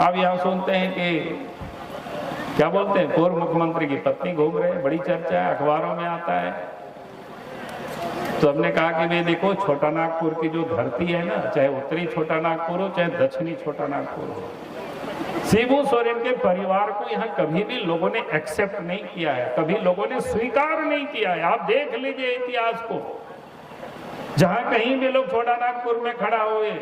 अब यहाँ सुनते हैं कि क्या बोलते हैं, पूर्व मुख्यमंत्री की पत्नी घूम रहे हैं, बड़ी चर्चा है, अखबारों में आता है। तो हमने कहा कि भाई देखो, छोटा नागपुर की जो धरती है ना, चाहे उत्तरी छोटा नागपुर हो चाहे दक्षिणी छोटा नागपुर हो, शिबू सोरेन के परिवार को यहाँ कभी भी लोगों ने एक्सेप्ट नहीं किया है, कभी लोगों ने स्वीकार नहीं किया है। आप देख लीजिए इतिहास को, जहां कहीं भी लोग छोटा नागपुर में खड़ा हुए,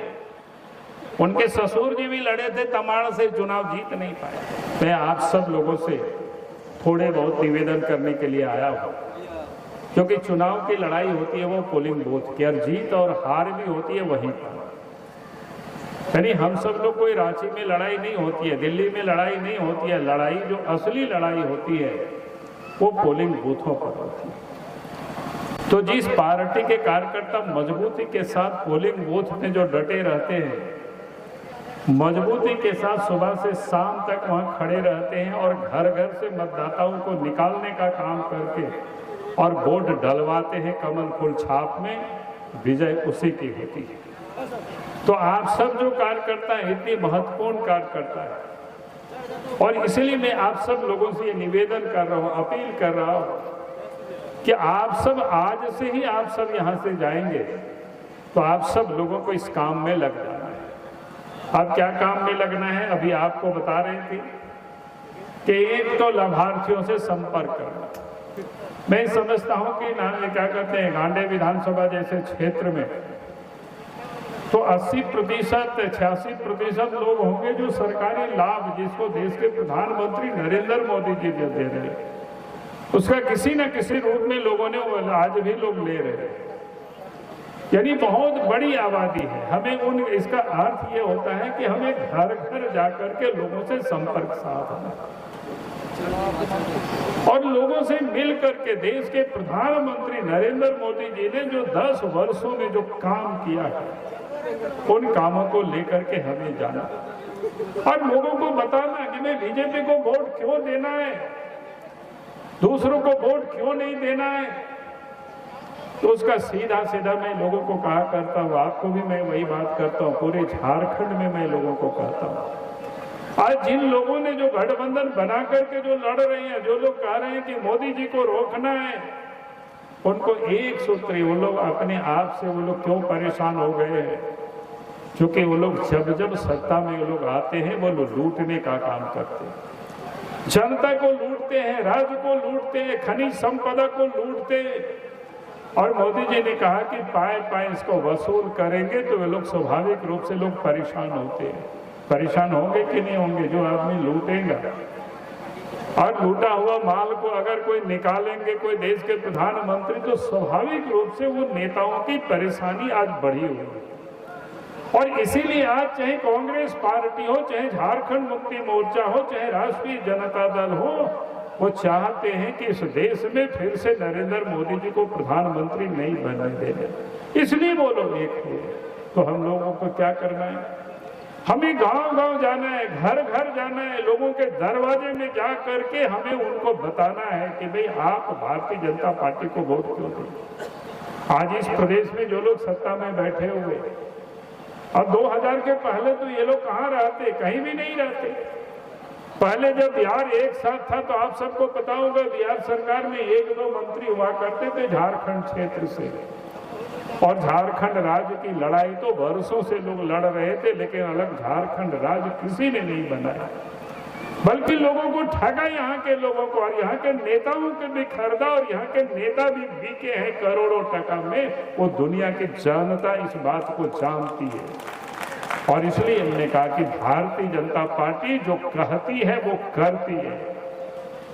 उनके ससुर जी भी लड़े थे, तमाड़ से चुनाव जीत नहीं पाए। मैं आप सब लोगों से थोड़े बहुत निवेदन करने के लिए आया हूं, क्योंकि चुनाव की लड़ाई होती है वो पोलिंग बूथ की, और जीत और हार भी होती है वहीं पर। यानी हम सब लोग, कोई रांची में लड़ाई नहीं होती है, दिल्ली में लड़ाई नहीं होती है, लड़ाई जो असली लड़ाई होती है वो पोलिंग बूथों पर होती है। तो जिस पार्टी के कार्यकर्ता मजबूती के साथ पोलिंग बूथ में जो डटे रहते हैं, मजबूती के साथ सुबह से शाम तक वहां खड़े रहते हैं और घर घर से मतदाताओं को निकालने का काम करके और वोट डलवाते हैं कमल फूल छाप में, विजय उसी की होती है। तो आप सब जो कार्यकर्ता है, इतनी महत्वपूर्ण कार्यकर्ता है, और इसलिए मैं आप सब लोगों से ये निवेदन कर रहा हूं, अपील कर रहा हूं कि आप सब आज से ही आप सब यहां से जाएंगे तो आप सब लोगों को इस काम में लग जाना है। अब क्या काम में लगना है, अभी आपको बता रहे थे कि एक तो लाभार्थियों से संपर्क करना। मैं समझता हूं कि क्या कहते हैं, गांडे विधानसभा जैसे क्षेत्र में तो 80% 86% लोग होंगे जो सरकारी लाभ, जिसको देश के प्रधानमंत्री नरेंद्र मोदी जी दे रहे हैं, उसका किसी न किसी रूप में लोगों ने आज भी लोग ले रहे हैं। यानी बहुत बड़ी आबादी है। हमें इसका अर्थ ये होता है कि हमें घर घर जाकर के लोगों से संपर्क साधना और लोगों से मिल करके देश के प्रधानमंत्री नरेंद्र मोदी जी ने जो 10 वर्षों में जो काम किया है, उन कामों को लेकर के हमें जाना और लोगों को बताना कि मैं बीजेपी को वोट क्यों देना है, दूसरों को वोट क्यों नहीं देना है। तो उसका सीधा सीधा मैं लोगों को कहा करता हूँ, आपको भी मैं वही बात करता हूँ, पूरे झारखंड में मैं लोगों को कहता हूँ, आज जिन लोगों ने जो गठबंधन बना करके जो लड़ रहे हैं, जो लोग कह रहे हैं कि मोदी जी को रोकना है, उनको एक सूत्र, वो लोग अपने आप से वो लोग क्यों परेशान हो गए हैं, क्योंकि वो लोग जब जब सत्ता में वो लोग आते हैं वो लोग लूटने का काम करते हैं, जनता को लूटते हैं, राज्य को लूटते हैं, खनिज संपदा को लूटते हैं। और मोदी जी ने कहा कि पाए पाए इसको वसूल करेंगे, तो वे लोग स्वाभाविक रूप से लोग परेशान होते हैं। परेशान होंगे कि नहीं होंगे? जो आदमी लूटेगा और लूटा हुआ माल को अगर कोई निकालेंगे, कोई देश के प्रधानमंत्री, तो स्वाभाविक रूप से वो नेताओं की परेशानी आज बढ़ी हुई है। और इसीलिए आज चाहे कांग्रेस पार्टी हो, चाहे झारखंड मुक्ति मोर्चा हो, चाहे राष्ट्रीय जनता दल हो, वो चाहते हैं कि इस देश में फिर से नरेंद्र मोदी जी को प्रधानमंत्री नहीं बनने देना। इसलिए वो लोग एक हुए। तो हम लोगों को क्या करना है? हमें गांव-गांव जाना है, घर घर जाना है, लोगों के दरवाजे में जा करके हमें उनको बताना है कि भाई आप भारतीय जनता पार्टी को वोट क्यों दें। आज इस प्रदेश में जो लोग सत्ता में बैठे हुए, और 2000 के पहले तो ये लोग कहाँ रहते? कहीं भी नहीं रहते। पहले जब बिहार एक साथ था तो आप सबको पता होगा, बिहार सरकार में 1-2 मंत्री हुआ करते थे झारखंड क्षेत्र से, और झारखंड राज्य की लड़ाई तो वर्षों से लोग लड़ रहे थे, लेकिन अलग झारखंड राज्य किसी ने नहीं बनाया, बल्कि लोगों को ठगा यहाँ के लोगों को, और यहाँ के नेताओं को भी खरीदा, और यहाँ के नेता भी बिके हैं करोड़ों टका में। वो दुनिया की जनता इस बात को जानती है, और इसलिए हमने कहा कि भारतीय जनता पार्टी जो कहती है वो करती है।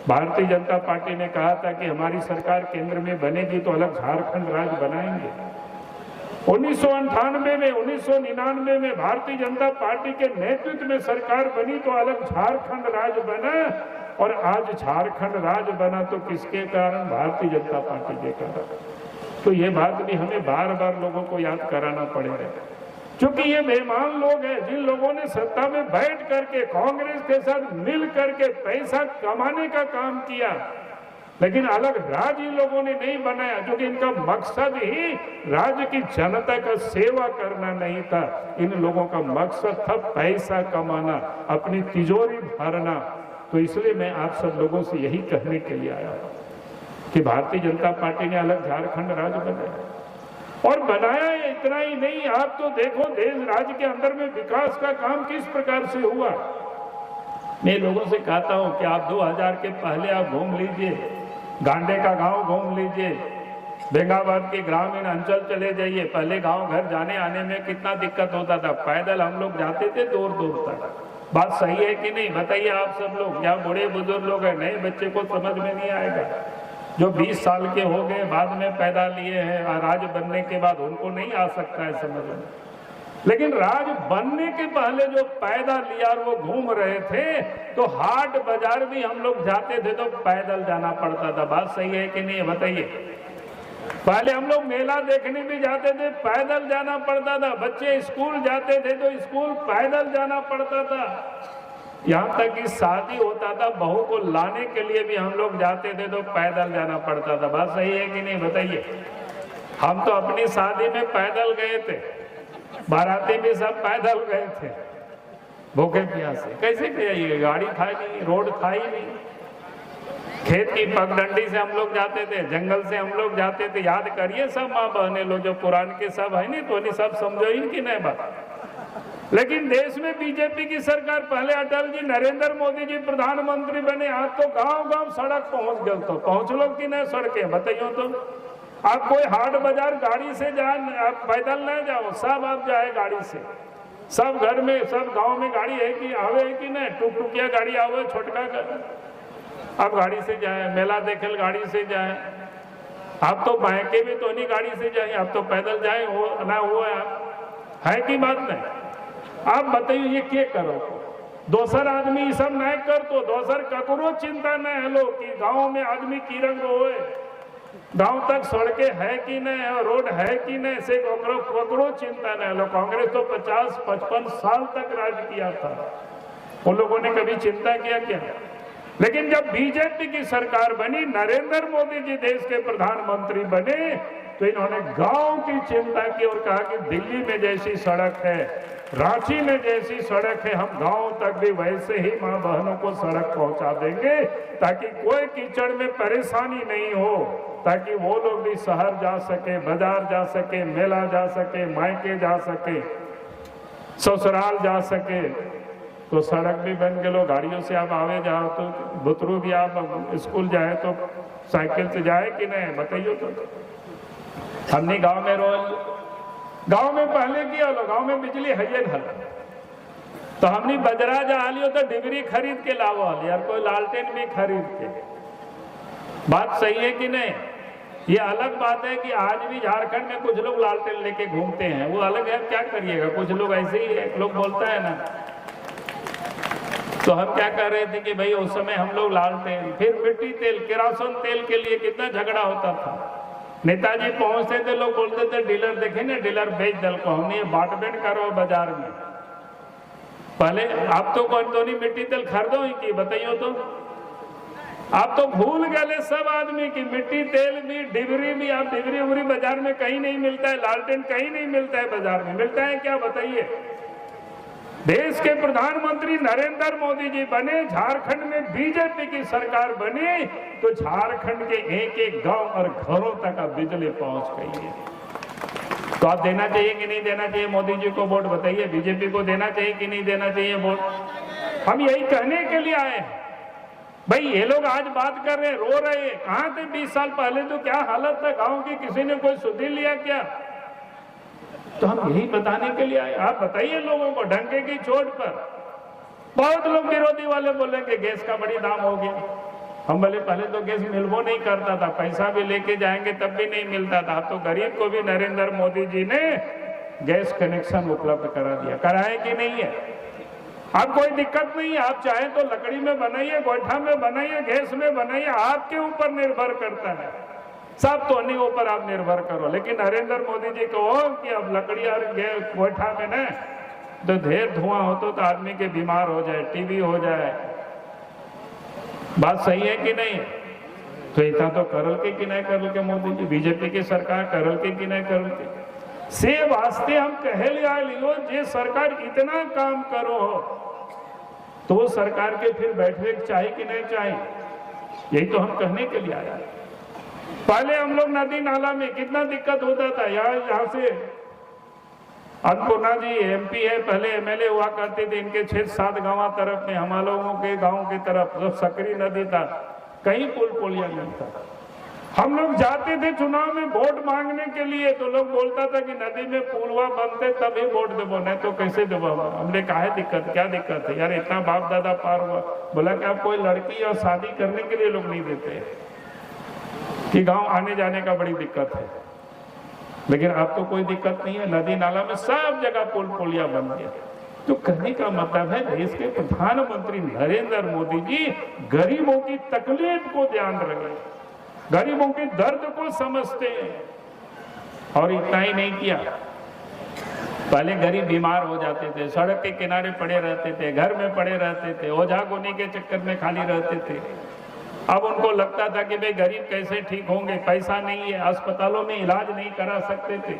भारतीय जनता पार्टी ने कहा था कि हमारी सरकार केंद्र में बनेगी तो अलग झारखंड राज्य बनाएंगे। 1998 में, 1999 में भारतीय जनता पार्टी के नेतृत्व में सरकार बनी तो अलग झारखंड राज्य बना, और आज झारखंड राज्य बना तो किसके कारण? भारतीय जनता पार्टी के कारण। तो ये बात भी हमें बार बार लोगों को याद कराना पड़ेगा, क्योंकि ये बेईमान लोग हैं जिन लोगों ने सत्ता में बैठ करके कांग्रेस के साथ मिल करके पैसा कमाने का काम किया। लेकिन अलग राज्य इन लोगों ने नहीं बनाया, क्योंकि इनका मकसद ही राज्य की जनता का सेवा करना नहीं था। इन लोगों का मकसद था पैसा कमाना, अपनी तिजोरी भरना। तो इसलिए मैं आप सब लोगों से यही कहने के लिए आया कि भारतीय जनता पार्टी ने अलग झारखंड राज्य बनाया, और बनाया इतना ही नहीं, आप तो देखो देश राज्य के अंदर में विकास का काम किस प्रकार से हुआ। मैं लोगों से कहता हूं कि आप 2000 के पहले आप घूम लीजिए, गांडे का गांव घूम लीजिए, बेंगाबाद के ग्रामीण अंचल चले जाइए। पहले गांव घर जाने आने में कितना दिक्कत होता था, पैदल हम लोग जाते थे दूर दूर तक। बात सही है कि नहीं, बताइए आप सब लोग। या बूढ़े बुजुर्ग लोग हैं, नए बच्चे को समझ में नहीं आएगा। जो 20 साल के हो गए, बाद में पैदा लिए हैं, राज्य बनने के बाद उनको नहीं आ सकता है समझ में। लेकिन राज बनने के पहले जो पैदा लिया और वो घूम रहे थे, तो हाट बाजार भी हम लोग जाते थे तो पैदल जाना पड़ता था। बात सही है कि नहीं, बताइए। पहले हम लोग मेला देखने भी जाते थे, पैदल जाना पड़ता था। बच्चे स्कूल जाते थे तो स्कूल पैदल जाना पड़ता था। यहाँ तक कि शादी होता था, बहू को लाने के लिए भी हम लोग जाते थे तो पैदल जाना पड़ता था। बात सही है कि नहीं, बताइए। हम तो अपनी शादी में पैदल गए थे, बाराती भी सब पैदल गए थे, भूखे प्यासे। कैसे गए, गाड़ी था नहीं, रोड था ही नहीं। खेत की पगडंडी से हम लोग जाते थे, जंगल से हम लोग जाते थे। याद करिए सब माँ बहने लोग जो पुरान के सब है नहीं, तो नहीं सब समझो इनकी नहीं बात। लेकिन देश में बीजेपी की सरकार, पहले अटल जी, नरेंद्र मोदी जी प्रधानमंत्री बने, आज तो गांव गांव सड़क पहुंच गए। तो पहुंच लो कि नहीं सड़कें, बताइए। तो आप कोई हाट बाजार गाड़ी से जाए, आप पैदल न जाओ, सब आप जाए गाड़ी से। सब घर में, सब गांव में गाड़ी है कि आवे है कि नहीं, टुकटुकिया गाड़ी आवे, छोटका आप गाड़ी से जाए, मेला देखल गाड़ी से जाए। आप तो बैंके भी तो नहीं गाड़ी से जाए, आप तो पैदल जाए, हो ना हो है कि बात नहीं। आप बताइए ये क्या करो, दोसर आदमी सब नहीं कर, तो दोसर ककरो चिंता नहीं है लो कि गांव में आदमी की रंग होए, गांव तक सड़कें है कि नहीं, रोड है कि नहीं, से ककरो चिंता नहीं लो। कांग्रेस तो 50-55 साल तक राज किया था, उन लोगों ने कभी चिंता किया क्या? लेकिन जब बीजेपी की सरकार बनी, नरेंद्र मोदी जी देश के प्रधानमंत्री बने, तो इन्होंने गांव की चिंता की और कहा कि दिल्ली में जैसी सड़क है, रांची में जैसी सड़क है, हम गांव तक भी वैसे ही मां बहनों को सड़क पहुंचा देंगे, ताकि कोई कीचड़ में परेशानी नहीं हो, ताकि वो लोग भी शहर जा सके, बाजार जा सके, मेला जा सके, मायके जा सके, ससुराल जा सके। तो सड़क भी बन गए, गाड़ियों से आप आवे जाओ, तो बुतरू भी आप स्कूल जाए तो साइकिल से जाए कि नहीं, बताइए। तो हमने गांव में रोज, गांव में पहले किया लो, गांव में बिजली है ये घर, तो हमने बजरा जा लियो तो डिबरी खरीद के लाओ यार, कोई लालटेन भी खरीद के। बात सही है कि नहीं? ये अलग बात है कि आज भी झारखंड में कुछ लोग लालटेन लेके घूमते हैं, वो अलग है, क्या करिएगा, कुछ लोग ऐसे ही है, लोग बोलता है ना। तो हम क्या कर रहे थे कि भाई उस समय हम लोग लालटेन, फिर मिट्टी तेल, केरोसिन तेल के लिए कितना झगड़ा होता था। नेताजी पहुंचते थे, लोग बोलते थे डीलर देखे ना, डीलर बेच दल को, हमने ये बांट करो बाजार में। पहले आप तो कौन तो नहीं मिट्टी तेल खरीदो ही की, बताइयो। तो आप तो भूल गए सब आदमी की मिट्टी तेल भी, डिबरी भी, आप डिबरी उबरी बाजार में कहीं नहीं मिलता है, लालटेन कहीं नहीं मिलता है, बाजार में मिलता है क्या, बताइए। देश के प्रधानमंत्री नरेंद्र मोदी जी बने, झारखंड में बीजेपी की सरकार बनी, तो झारखंड के एक एक गांव और घरों तक अब बिजली पहुंच गई है। तो आप देना चाहिए कि नहीं देना चाहिए मोदी जी को वोट, बताइए। बीजेपी को देना चाहिए कि नहीं देना चाहिए वोट? हम यही कहने के लिए आए हैं। भाई ये लोग आज बात कर रहे हैं, रो रहे हैं, कहां थे 20 साल पहले? तो क्या हालत था गांव की, किसी ने कोई सुधि लिया क्या? तो हम यही बताने के लिए आए। आप बताइए लोगों को, डंके की चोट पर बहुत लोग विरोधी वाले बोलेंगे गैस का बड़ी दाम हो गया। हम बोले पहले तो गैस मिलबो नहीं करता था, पैसा भी लेके जाएंगे तब भी नहीं मिलता था। तो गरीब को भी नरेंद्र मोदी जी ने गैस कनेक्शन उपलब्ध करा दिया, कराए कि नहीं है? अब कोई दिक्कत नहीं है, आप चाहे तो लकड़ी में बनाइए, गोईठा में बनाइए, गैस में बनाइए, आपके ऊपर निर्भर करता है। सब तो नहीं ऊपर आप निर्भर करो। लेकिन नरेंद्र मोदी जी कहो कि अब लकड़ी और गोईठा में न तो ढेर धुआं हो तो आदमी के बीमार हो जाए, टीबी हो जाए। बात सही है कि नहीं? तो इतना तो करल के कि नहीं करल के मोदी जी, बीजेपी की सरकार करल के कि नहीं करल के से वास्ते हम कह लिया लियो जे सरकार इतना काम करो हो तो वो सरकार के फिर बैठने चाहे कि नहीं चाहे, यही तो हम कहने के लिए आया। पहले हम लोग नदी नाला में कितना दिक्कत होता था, यहाँ से अन्नपूर्णा जी एमपी है, पहले एमएलए हुआ करते थे, इनके 6-7 गांव तरफ में हम लोगों के गांव की तरफ जब सकरी नदी था कहीं पुल पुलिया नहीं था। हम लोग जाते थे चुनाव में वोट मांगने के लिए तो लोग बोलता था कि नदी में पुलवा बनते तभी वोट देवो, नहीं तो कैसे देवो। हमने कहा है दिक्कत, क्या दिक्कत है यार, इतना बाप दादा पार हुआ। बोला कि आप कोई लड़की और शादी करने के लिए लोग नहीं देते कि गांव आने जाने का बड़ी दिक्कत है, लेकिन अब तो कोई दिक्कत नहीं है, नदी नाला में सब जगह पुल पुलिया बन गया। तो कहने का मतलब है देश के प्रधानमंत्री नरेंद्र मोदी जी गरीबों की तकलीफ को ध्यान रखें, गरीबों के दर्द को समझते हैं। और इतना ही नहीं किया, पहले गरीब बीमार हो जाते थे, सड़क के किनारे पड़े रहते थे, घर में पड़े रहते थे, ओझा गोनी के चक्कर में खाली रहते थे। अब उनको लगता था कि भाई गरीब कैसे ठीक होंगे, पैसा नहीं है, अस्पतालों में इलाज नहीं करा सकते थे।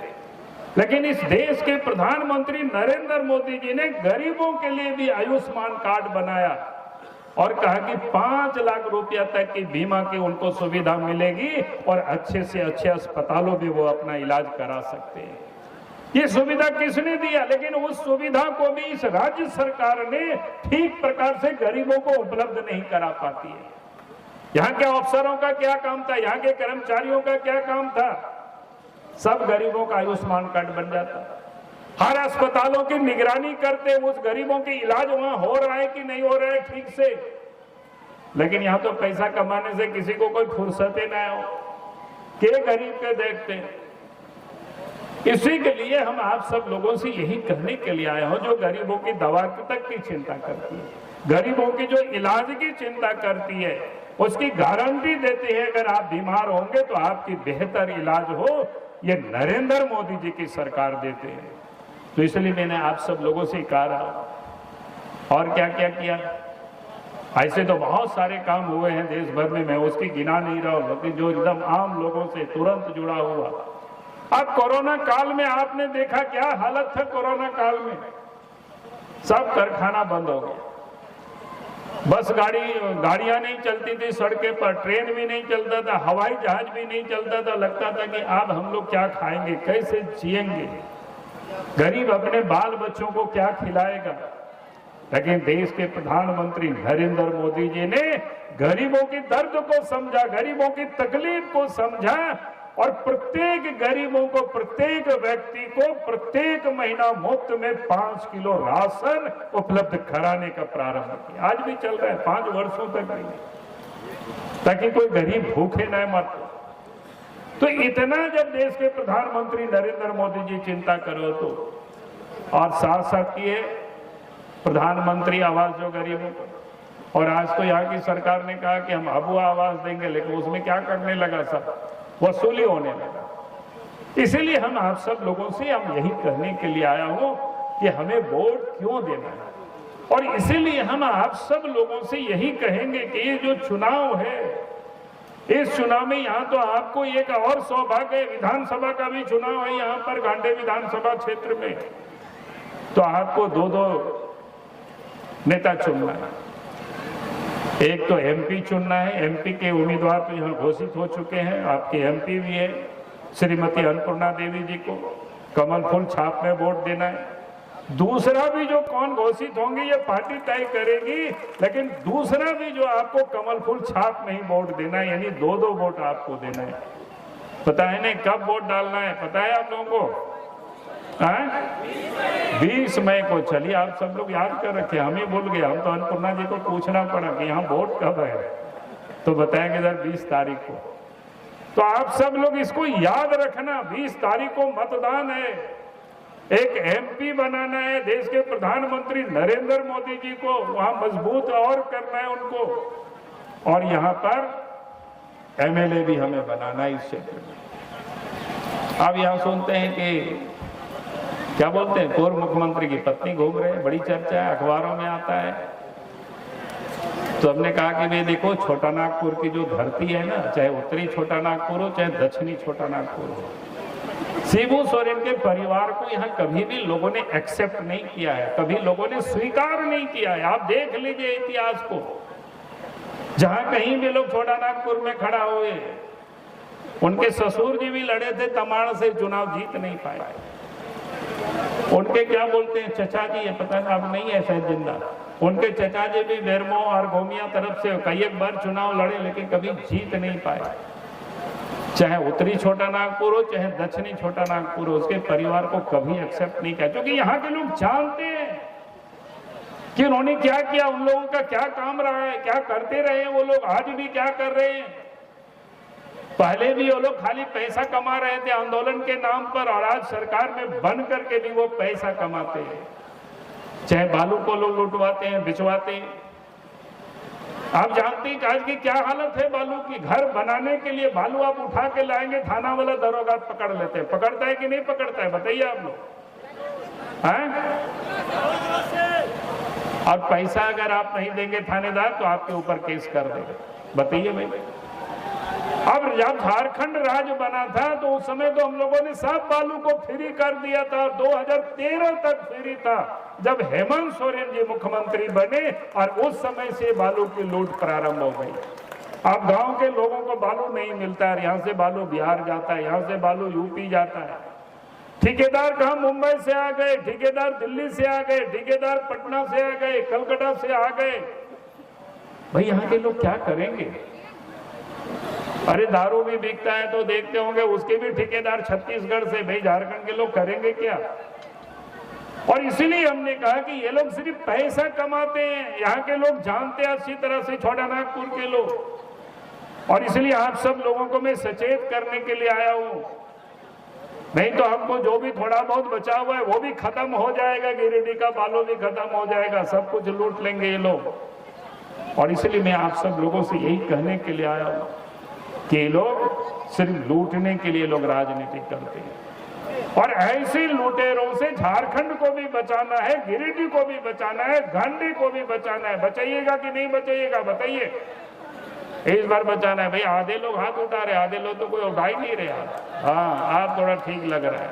लेकिन इस देश के प्रधानमंत्री नरेंद्र मोदी जी ने गरीबों के लिए भी आयुष्मान कार्ड बनाया और कहा कि 5 लाख रुपया तक की बीमा की उनको सुविधा मिलेगी और अच्छे से अच्छे अस्पतालों में वो अपना इलाज करा सकते हैं। ये सुविधा किसने दिया? लेकिन उस सुविधा को भी इस राज्य सरकार ने ठीक प्रकार से गरीबों को उपलब्ध नहीं करा पाती है। यहाँ के अफसरों का क्या काम था, यहाँ के कर्मचारियों का क्या काम था? सब गरीबों का आयुष्मान कार्ड बन जाता, हर अस्पतालों की निगरानी करते, उस गरीबों की इलाज वहां हो रहा है कि नहीं हो रहा है ठीक से। लेकिन यहाँ तो पैसा कमाने से किसी को कोई फुर्सत ही ना हो, के गरीब के देखते। इसी के लिए हम आप सब लोगों से यही कहने के लिए आए हो, जो गरीबों की दवा तक की चिंता करती है, गरीबों की जो इलाज की चिंता करती है, उसकी गारंटी देती है अगर आप बीमार होंगे तो आपकी बेहतर इलाज हो, ये नरेंद्र मोदी जी की सरकार देते हैं। तो इसलिए मैंने आप सब लोगों से कहा। और क्या क्या किया, ऐसे तो बहुत सारे काम हुए हैं देश भर में, मैं उसकी गिना नहीं रहा हूं, लेकिन जो एकदम आम लोगों से तुरंत जुड़ा हुआ। अब कोरोना काल में आपने देखा क्या हालत था, कोरोना काल में सब कारखाना बंद हो गया, बस गाड़ियां नहीं चलती थी सड़कें पर, ट्रेन भी नहीं चलता था, हवाई जहाज भी नहीं चलता था। लगता था कि अब हम लोग क्या खाएंगे, कैसे जिएंगे, गरीब अपने बाल बच्चों को क्या खिलाएगा। लेकिन देश के प्रधानमंत्री नरेंद्र मोदी जी ने गरीबों की दर्द को समझा, गरीबों की तकलीफ को समझा और प्रत्येक गरीबों को, प्रत्येक व्यक्ति को प्रत्येक महीना मुफ्त में 5 किलो राशन उपलब्ध कराने का प्रारंभ किया। आज भी चल रहा है, 5 वर्षों तक नहीं, ताकि कोई गरीब भूखे न मर। तो इतना जब देश के प्रधानमंत्री नरेंद्र मोदी जी चिंता करो तो, और साथ साथ किए प्रधानमंत्री आवास जो गरीबों को, और आज तो यहाँ की सरकार ने कहा कि हम अबुआ आवास देंगे, लेकिन उसमें क्या करने लगा, सब वसूली होने लगा। इसीलिए हम आप सब लोगों से हम यही कहने के लिए आया हूं कि हमें वोट क्यों देना है, और इसीलिए हम आप सब लोगों से यही कहेंगे कि ये जो चुनाव है, इस चुनाव में यहाँ तो आपको एक और सौभाग्य है, विधानसभा का भी चुनाव है यहाँ पर गांडे विधानसभा क्षेत्र में, तो आपको 2-2 नेता चुनना है। एक तो एमपी चुनना है, एमपी के उम्मीदवार तो यहाँ घोषित हो चुके हैं, आपके एमपी भी है श्रीमती अन्नपूर्णा देवी जी को कमल फूल छाप में वोट देना है। दूसरा भी जो कौन घोषित होंगे ये पार्टी तय करेगी, लेकिन दूसरा भी जो आपको कमल फूल छाप में ही वोट देना है, यानी 2-2 वोट आपको देना है। पता है नहीं कब वोट डालना है, पता है आप लोगों को? 20 मई को। चलिए आप सब लोग याद कर रखे, हम ही भूल गए, हम तो अन्नपूर्णा जी को पूछना पड़ा कि यहाँ वोट कब है, तो बताएंगे सर 20 तारीख को। तो आप सब लोग इसको याद रखना, 20 तारीख को मतदान है, एक एमपी बनाना है देश के प्रधानमंत्री नरेंद्र मोदी जी को, वहां मजबूत और करना है उनको, और यहाँ पर एमएलए भी हमें बनाना है इस क्षेत्र में। अब यहाँ सुनते हैं कि क्या बोलते हैं, पूर्व मुख्यमंत्री की पत्नी घूम रहे हैं, बड़ी चर्चा है, अखबारों में आता है। तो हमने कहा कि भाई देखो, छोटा नागपुर की जो धरती है ना, चाहे उत्तरी छोटा नागपुर हो चाहे दक्षिणी छोटा नागपुर हो, शिबू सोरेन के परिवार को यहाँ कभी भी लोगों ने एक्सेप्ट नहीं किया है, कभी लोगों ने स्वीकार नहीं किया है। आप देख लीजिए इतिहास को, जहां कहीं भी लोग छोटा नागपुर में खड़ा हुए, उनके ससुर जी भी लड़े थे, तमाड़ से चुनाव जीत नहीं पाए। उनके क्या बोलते हैं चचा जी, ये पता नहीं, अब नहीं है शायद जिंदा, उनके चचा जी भी बेरमो और गोमिया तरफ से कई एक बार चुनाव लड़े, लेकिन कभी जीत नहीं पाए। चाहे उत्तरी छोटा नागपुर हो चाहे दक्षिणी छोटा नागपुर हो, उसके परिवार को कभी एक्सेप्ट नहीं किया, क्योंकि यहाँ के लोग जानते हैं कि उन्होंने क्या किया, उन लोगों का क्या काम रहा है, क्या करते रहे वो लोग, आज भी क्या कर रहे हैं। पहले भी वो लोग खाली पैसा कमा रहे थे आंदोलन के नाम पर, और आज सरकार में बन करके भी वो पैसा कमाते हैं। चाहे बालू को लोग लुटवाते हैं, बिचवाते हैं। आप जानते हैं कि आज की क्या हालत है बालू की। घर बनाने के लिए बालू आप उठा के लाएंगे, थाना वाला दरोगा पकड़ लेते हैं। पकड़ता है कि नहीं पकड़ता है, बताइए आप लोग हैं? और पैसा अगर आप नहीं देंगे थानेदार, तो आपके ऊपर केस कर देगा। बताइए भाई। अब जब झारखंड राज्य बना था तो उस समय तो हम लोगों ने सब बालू को फ्री कर दिया था, 2013 तक फ्री था, जब हेमंत सोरेन जी मुख्यमंत्री बने, और उस समय से बालू की लूट प्रारंभ हो गई। अब गांव के लोगों को बालू नहीं मिलता है, यहाँ से बालू बिहार जाता है, यहाँ से बालू यूपी जाता है। ठेकेदार कहाँ मुंबई से आ गए, ठेकेदार दिल्ली से आ गए, ठेकेदार पटना से आ गए, कलकत्ता से आ गए। भाई यहाँ के लोग क्या करेंगे? अरे दारू भी बिकता है तो देखते होंगे, उसके भी ठेकेदार छत्तीसगढ़ से। भाई झारखंड के लोग करेंगे क्या? और इसीलिए हमने कहा कि ये लोग सिर्फ पैसा कमाते हैं, यहाँ के लोग जानते हैं अच्छी तरह से, छोटा नागपुर के लोग। और इसलिए आप सब लोगों को मैं सचेत करने के लिए आया हूँ। नहीं तो हमको जो भी थोड़ा बहुत बचा हुआ है वो भी खत्म हो जाएगा, गिरिडीह का बालू भी खत्म हो जाएगा, सब कुछ लूट लेंगे ये लोग। और इसलिए मैं आप सब लोगों से यही कहने के लिए आया हूँ कि ये लोग सिर्फ लूटने के लिए लोग राजनीति करते हैं, और ऐसे लुटेरों से झारखंड को भी बचाना है, गिरिडीह को भी बचाना है, गांधी को भी बचाना है। बचाइएगा कि नहीं बचाइएगा, बताइए। इस बार बचाना है। भाई आधे लोग हाथ उठा रहे, आधे लोग तो कोई उठा ही नहीं रहे। हाँ, आप थोड़ा ठीक लग रहा है।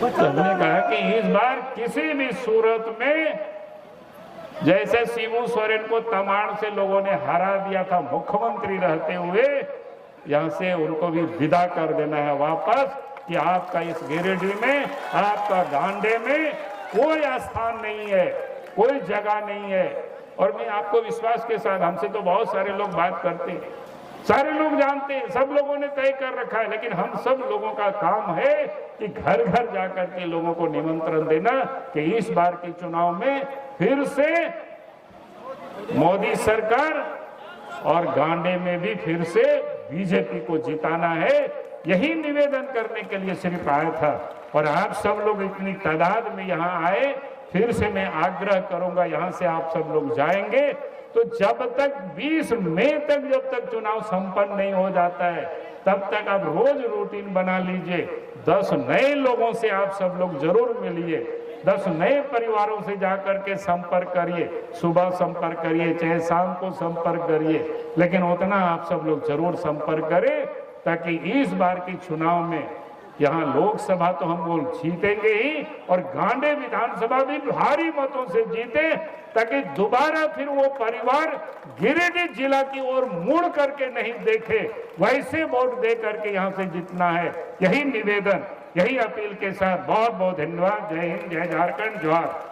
तो हमने कहा कि इस बार किसी भी सूरत में, जैसे शिबू सोरेन को तमाड़ से लोगों ने हरा दिया था मुख्यमंत्री रहते हुए, यहां से उनको भी विदा कर देना है वापस, कि आपका इस गिरिडीह में, आपका गांडे में कोई स्थान नहीं है, कोई जगह नहीं है। और मैं आपको विश्वास के साथ, हमसे तो बहुत सारे लोग बात करते हैं, सारे लोग जानते हैं, सब लोगों ने तय कर रखा है, लेकिन हम सब लोगों का काम है कि घर घर जाकर के लोगों को निमंत्रण देना कि इस बार के चुनाव में फिर से मोदी सरकार, और गांडे में भी फिर से बीजेपी को जिताना है। यही निवेदन करने के लिए सिर्फ आया था। और आप सब लोग इतनी तादाद में यहाँ आए, फिर से मैं आग्रह करूंगा, यहाँ से आप सब लोग जाएंगे तो जब तक 20 मई तक जब तक चुनाव संपन्न नहीं हो जाता है, तब तक आप रोज रूटीन बना लीजिए। 10 नए लोगों से आप सब लोग जरूर मिलिए, 10 नए परिवारों से जाकर के संपर्क करिए, सुबह संपर्क करिए चाहे शाम को संपर्क करिए, लेकिन उतना आप सब लोग जरूर संपर्क करें, ताकि इस बार के चुनाव में यहाँ लोकसभा तो हम लोग जीतेंगे ही, और गांडे विधानसभा भी भारी मतों से जीते, ताकि दोबारा फिर वो परिवार गिरिडीह जिला की ओर मुड़ करके नहीं देखे, वैसे वोट दे करके यहाँ से जीतना है। यही निवेदन, यही अपील के साथ बहुत बहुत धन्यवाद। जय हिंद, जय झारखंड, जोहार।